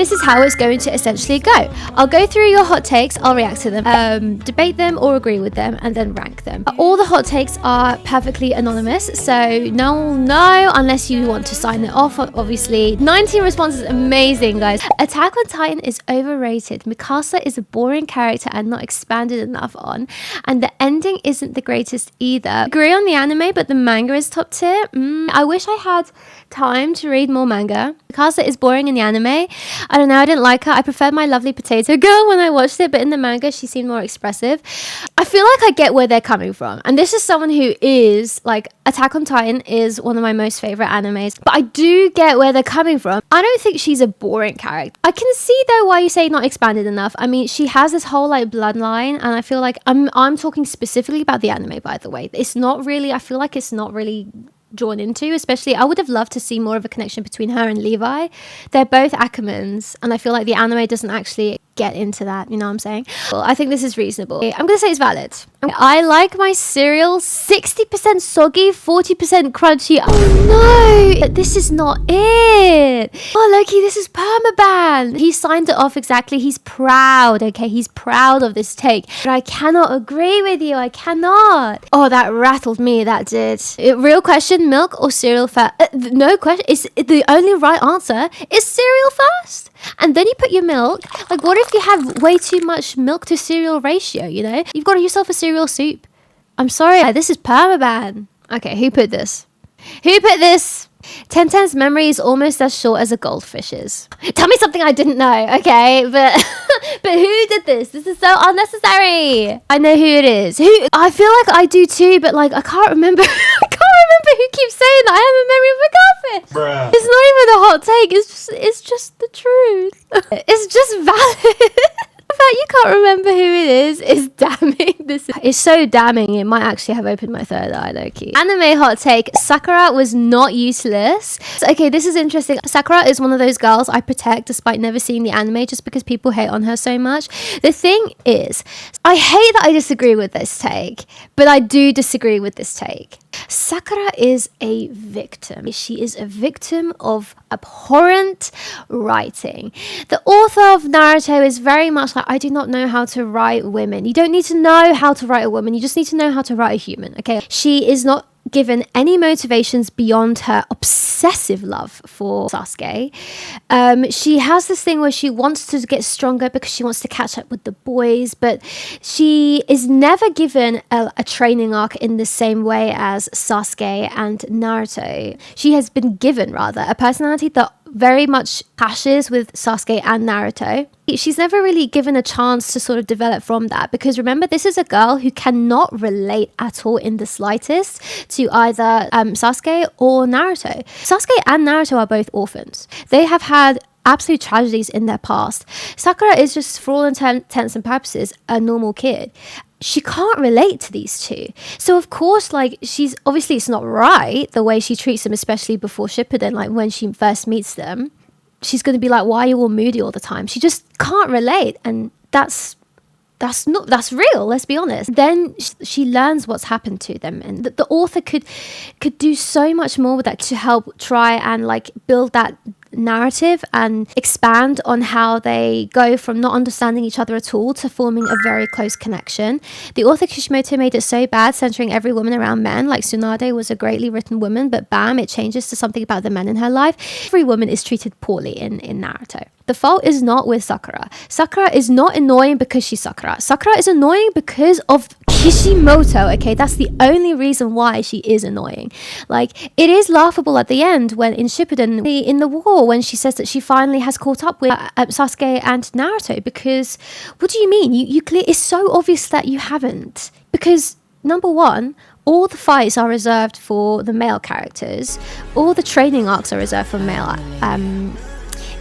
this is how it's going to essentially go. I'll go through your hot takes, I'll react to them, debate them or agree with them, and then rank them. All the hot takes are perfectly anonymous, so no, unless you want to sign it off, obviously. 19 responses, amazing, guys. Attack on Titan is overrated. Mikasa is a boring character and not expanded enough on, and the ending isn't the greatest either. Agree on the anime, but the manga is top tier. I wish I had time to read more manga. Mikasa is boring in the anime. I don't know, I didn't like her. I preferred my lovely potato girl when I watched it, but in the manga she seemed more expressive. I feel like I get where they're coming from, and this is someone who is like, Attack on Titan is one of my most favorite animes, but I do get where they're coming from. I don't think she's a boring character. I can see though why you say not expanded enough. I mean, she has this whole like bloodline, and I feel like I'm talking specifically about the anime, by the way. It's not really, I feel like it's not really drawn into, especially I would have loved to see more of a connection between her and Levi. They're both Ackermans, and I feel like the anime doesn't actually get into that, you know what I'm saying? Well, I think this is reasonable. I'm gonna say it's valid. I like my cereal 60% soggy, 40% crunchy. Oh no, this is not it. Oh Loki, this is Permaban. He signed it off exactly. He's proud, okay? He's proud of this take, but I cannot agree with you. I cannot. Oh, that rattled me, that did. Real question, milk or cereal first? No question. It's the only right answer is cereal first, and then you put your milk. Like, what if you have way too much milk to cereal ratio, you know? You've got yourself a cereal soup. I'm sorry, this is Permaban. Okay, who put this? Tenten's memory is almost as short as a goldfish's. Tell me something I didn't know, okay? But but who did this? This is so unnecessary. I know who it is. I feel like I do too, but like I can't remember. I can't remember who keeps saying that I have a memory of a goldfish. Bruh. It's not even a hot take. It's just the truth. It's just valid. The fact you can't remember who it is damning. This is so damning. It might actually have opened my third eye, low-key. Anime hot take: Sakura was not useless. So, okay, this is interesting. Sakura is one of those girls I protect despite never seeing the anime, just because people hate on her so much. The thing is, I hate that I disagree with this take, but I do disagree with this take. Sakura is a victim. She is a victim of abhorrent writing. The author of Naruto is very much like, I do not know how to write women. You don't need to know how to write a woman. You just need to know how to write a human, okay? She is not given any motivations beyond her obsessive love for Sasuke. She has this thing where she wants to get stronger because she wants to catch up with the boys, but she is never given a training arc in the same way as Sasuke and Naruto. She has been given, rather, a personality that very much clashes with Sasuke and Naruto. She's never really given a chance to sort of develop from that, because remember, this is a girl who cannot relate at all in the slightest to either Sasuke or Naruto. Sasuke and Naruto are both orphans. They have had absolute tragedies in their past. Sakura is just, for all intents and purposes, a normal kid. She can't relate to these two. So of course, like, she's obviously, it's not right the way she treats them, especially before Shippuden, like when she first meets them. She's going to be like, why are you all moody all the time? She just can't relate, and that's real, let's be honest. Then she learns what's happened to them, and the author could do so much more with that to help try and like build that narrative and expand on how they go from not understanding each other at all to forming a very close connection. The author Kishimoto made it so bad, centering every woman around men. Like, Tsunade was a greatly written woman, but bam, it changes to something about the men in her life. Every woman is treated poorly in Naruto. The fault is not with Sakura. Sakura is not annoying because she's Sakura. Sakura is annoying because of Kishimoto, okay? That's the only reason why she is annoying. Like, it is laughable at the end when in Shippuden, in the war, when she says that she finally has caught up with Sasuke and Naruto, because what do you mean? It's so obvious that you haven't. Because, number one, all the fights are reserved for the male characters. All the training arcs are reserved for male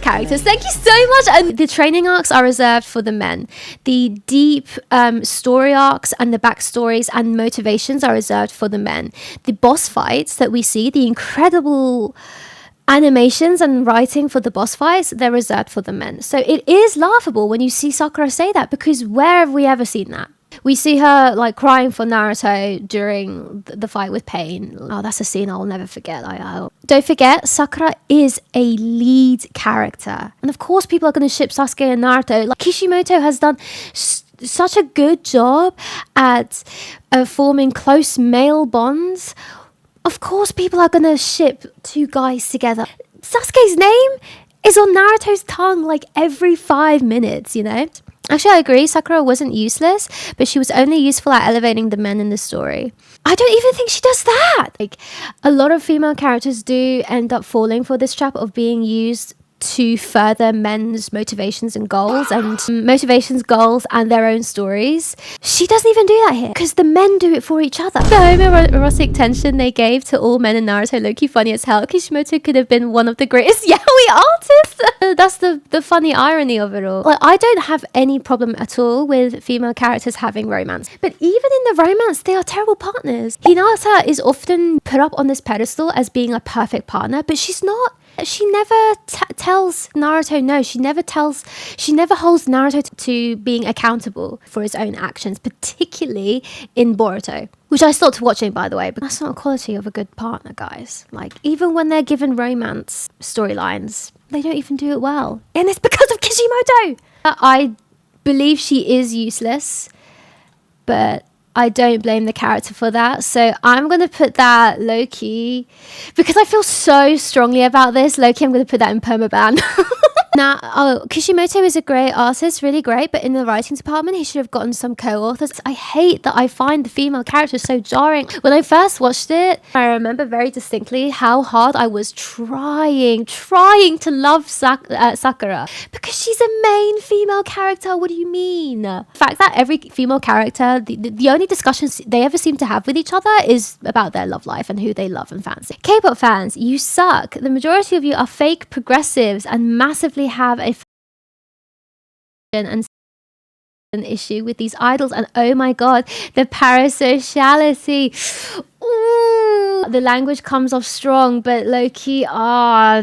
characters. Thank you so much. And the training arcs are reserved for the men. The deep story arcs and the backstories and motivations are reserved for the men. The boss fights that we see, the incredible animations and writing for the boss fights, they're reserved for the men. So it is laughable when you see Sakura say that, because where have we ever seen that? We see her like crying for Naruto during the fight with Pain. Oh, that's a scene I'll never forget. Don't forget, Sakura is a lead character, and of course people are going to ship Sasuke and Naruto. Like, Kishimoto has done such a good job at forming close male bonds. Of course people are going to ship two guys together. Sasuke's name is on Naruto's tongue like every 5 minutes, you know? Actually, I agree, Sakura wasn't useless, but she was only useful at elevating the men in the story. I don't even think she does that! Like, a lot of female characters do end up falling for this trap of being used to further men's motivations and goals and their own stories. She doesn't even do that here, because the men do it for each other. The homoerotic tension they gave to all men in Naruto low-key funny as hell. Kishimoto could have been one of the greatest yaoi artists. That's the funny irony of it all. Like, I don't have any problem at all with female characters having romance, but even in the romance, they are terrible partners. Hinata is often put up on this pedestal as being a perfect partner, but she's not. She never tells Naruto no. She never holds Naruto to being accountable for his own actions, particularly in Boruto, which I stopped watching, by the way, but that's not a quality of a good partner, guys. Like, even when they're given romance storylines, they don't even do it well, and it's because of Kishimoto. I believe she is useless, but I don't blame the character for that. So I'm going to put that low-key, because I feel so strongly about this. Low-key, I'm going to put that in Permaban. Now, Kishimoto is a great artist, really great, but in the writing department, he should have gotten some co-authors. I hate that I find the female characters so jarring. When I first watched it, I remember very distinctly how hard I was trying to love Sakura, because she's a main female character. What do you mean? The fact that every female character, the only discussions they ever seem to have with each other is about their love life and who they love and fancy. K-pop fans, you suck. The majority of you are fake progressives and massively have an issue with these idols, and oh my god, the parasociality. Ooh, the language comes off strong, but low-key,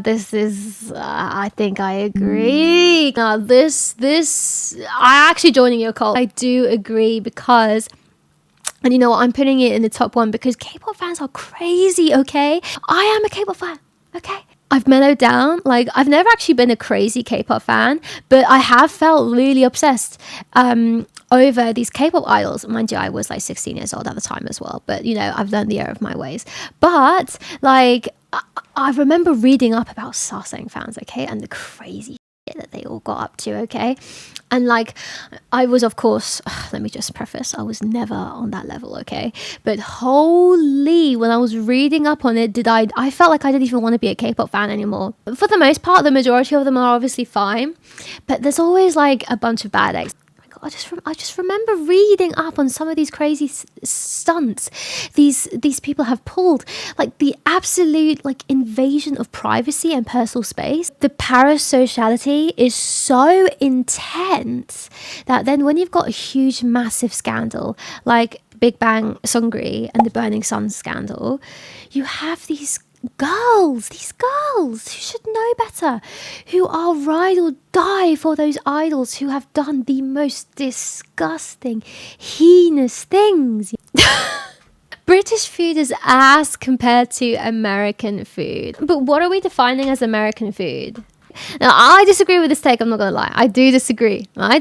this is I think I agree. I actually joining your cult. I do agree, because, and you know what, I'm putting it in the top one because K-pop fans are crazy, okay? I am a K-pop fan, okay? I've mellowed down. Like, I've never actually been a crazy K-pop fan, but I have felt really obsessed over these K-pop idols. Mind you, I was like 16 years old at the time as well, but you know, I've learned the error of my ways. But like, I remember reading up about Sasaeng fans, okay, and the crazy shit that they all got up to, okay? And like, I was, of course, let me just preface, I was never on that level, okay? But holy, when I was reading up on it, I felt like I didn't even want to be a K-pop fan anymore. For the most part, the majority of them are obviously fine, but there's always like a bunch of bad eggs. I just remember reading up on some of these crazy stunts these people have pulled, like the absolute like invasion of privacy and personal space. The parasociality is so intense that then when you've got a huge massive scandal like Big Bang Sungri and the Burning Sun scandal, you have these girls who should know better, who are ride or die for those idols who have done the most disgusting, heinous things. British food is ass compared to American food. But what are we defining as American food? Now, I disagree with this take, I'm not gonna lie. I do disagree. I'm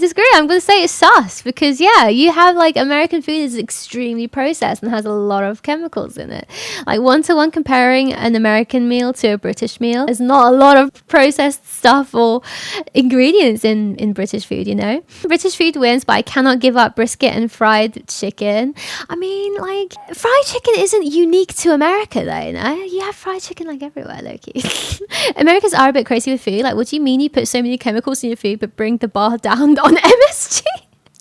gonna say it's sus, because yeah, you have like American food is extremely processed and has a lot of chemicals in it. Like, one-to-one comparing an American meal to a British meal, there's not a lot of processed stuff or ingredients in British food, you know? British food wins, but I cannot give up brisket and fried chicken. I mean, like, fried chicken isn't unique to America though, you know? You have fried chicken like everywhere, low-key. Americans are a bit crazy with food. Like, what do you mean you put so many chemicals in your food but bring the bar down on MSG?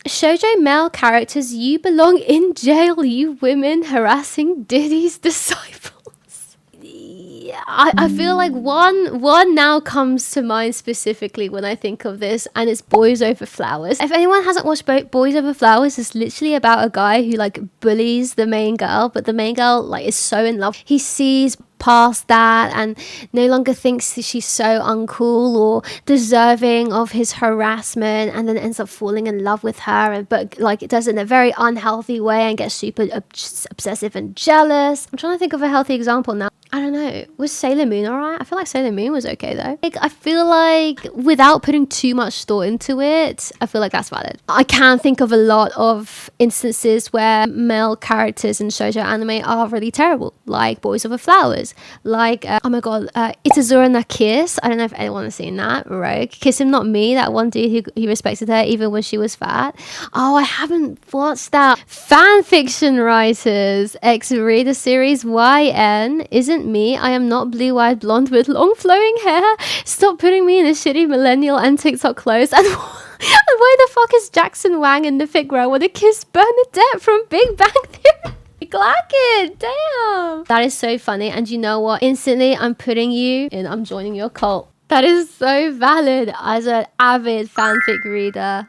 Shoujo male characters, you belong in jail, you women harassing Diddy's disciples. Yeah, I feel like one now comes to mind specifically when I think of this, and it's Boys Over Flowers. If anyone hasn't watched Boys Over Flowers, it's literally about a guy who like bullies the main girl, but the main girl like is so in love. He sees past that and no longer thinks that she's so uncool or deserving of his harassment, and then ends up falling in love with her, but like it does it in a very unhealthy way and gets super obsessive and jealous. I'm trying to think of a healthy example now. I don't know. Was Sailor Moon alright? I feel like Sailor Moon was okay though. Like, I feel like without putting too much thought into it, I feel like that's valid. I can think of a lot of instances where male characters in shoujo anime are really terrible, like Boys Over Flowers, like oh my god, Itazura na Kiss. I don't know if anyone has seen that. Rogue Kiss Him Not Me, that one dude who respected her even when she was fat. Oh, I haven't watched that. Fanfiction writers, read the series YN Isn't Me. I am not blue-eyed blonde with long flowing hair. Stop putting me in a shitty millennial and TikTok clothes. And why the fuck is Jackson Wang and the Fit Girl want to kiss Bernadette from Big Bang Theory? Clack, damn. That is so funny. And you know what? Instantly, I'm putting you in. I'm joining your cult. That is so valid as an avid fanfic reader.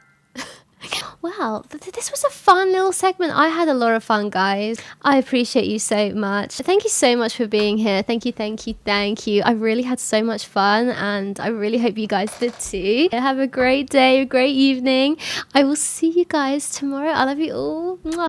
Wow, this was a fun little segment. I had a lot of fun, guys. I appreciate you so much. Thank you so much for being here. Thank you, thank you, thank you. I really had so much fun, and I really hope you guys did too. Have a great day, a great evening. I will see you guys tomorrow. I love you all. Mwah.